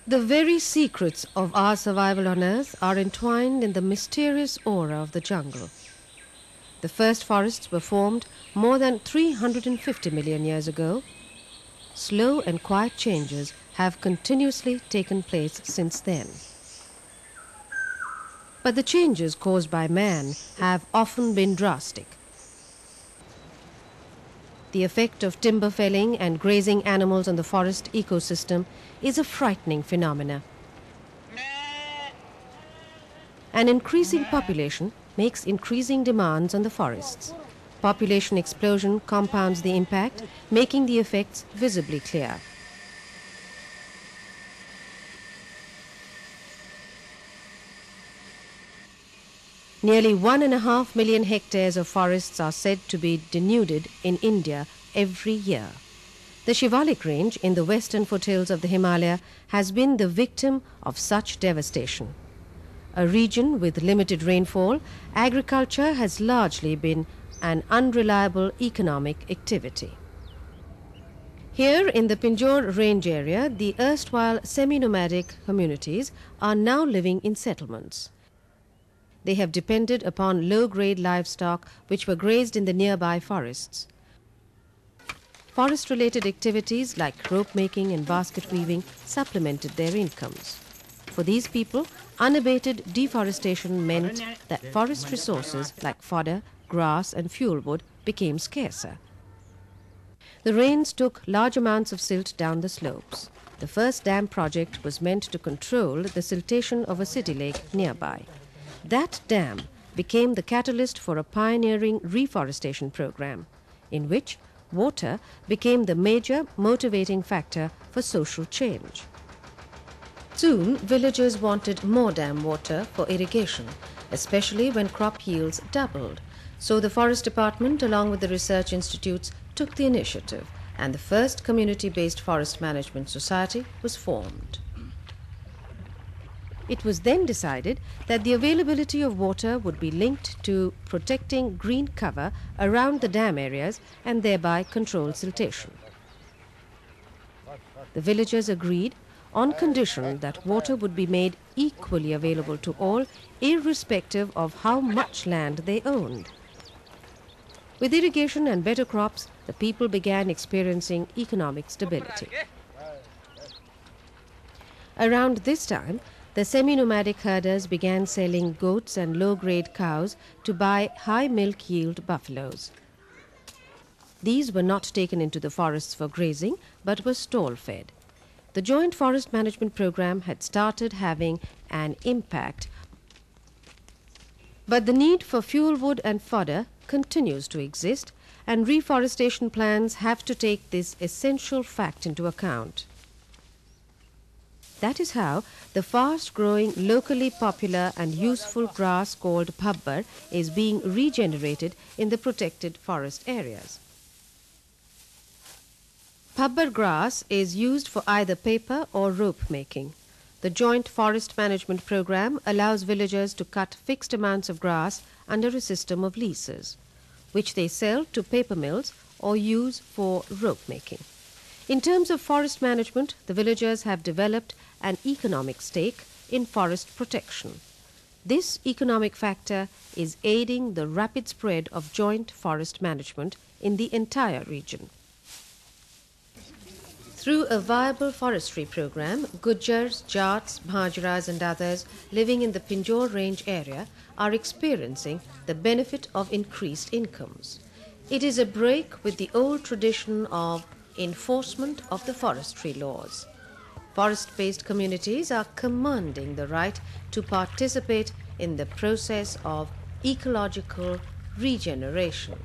The very secrets of our survival on Earth are entwined in the mysterious aura of the jungle. The first forests were formed more than 350 million years ago. Slow and quiet changes have continuously taken place since then. But the changes caused by man have often been drastic. The effect of timber felling and grazing animals on the forest ecosystem is a frightening phenomenon. An increasing population makes increasing demands on the forests. Population explosion compounds the impact, making the effects visibly clear. Nearly 1.5 million hectares of forests are said to be denuded in India every year. The Shivalik range in the western foothills of the Himalaya has been the victim of such devastation. A region with limited rainfall, agriculture has largely been an unreliable economic activity. Here in the Pinjore range area, the erstwhile semi-nomadic communities are now living in settlements. They have depended upon low-grade livestock which were grazed in the nearby forests. Forest-related activities like rope making and basket weaving supplemented their incomes. For these people, unabated deforestation meant that forest resources like fodder, grass and fuelwood became scarcer. The rains took large amounts of silt down the slopes. The first dam project was meant to control the siltation of a city lake nearby. That dam became the catalyst for a pioneering reforestation program, in which water became the major motivating factor for social change. Soon, villagers wanted more dam water for irrigation, especially when crop yields doubled. So the Forest Department, along with the research institutes, took the initiative, and the first community-based forest management society was formed. It was then decided that the availability of water would be linked to protecting green cover around the dam areas and thereby control siltation. The villagers agreed on condition that water would be made equally available to all, irrespective of how much land they owned. With irrigation and better crops, the people began experiencing economic stability. Around this time, the semi-nomadic herders began selling goats and low-grade cows to buy high milk yield buffaloes. These were not taken into the forests for grazing, but were stall-fed. The joint forest management program had started having an impact, but the need for fuelwood and fodder continues to exist, and reforestation plans have to take this essential fact into account. That is how the fast-growing, locally popular and useful grass called pabbar is being regenerated in the protected forest areas. Pabbar grass is used for either paper or rope making. The joint forest management program allows villagers to cut fixed amounts of grass under a system of leases, which they sell to paper mills or use for rope making. In terms of forest management, the villagers have developed an economic stake in forest protection. This economic factor is aiding the rapid spread of joint forest management in the entire region. Through a viable forestry program, Gujars, Jats, Bhajaras and others living in the Pinjore range area are experiencing the benefit of increased incomes. It is a break with the old tradition of enforcement of the forestry laws. Forest-based communities are commanding the right to participate in the process of ecological regeneration.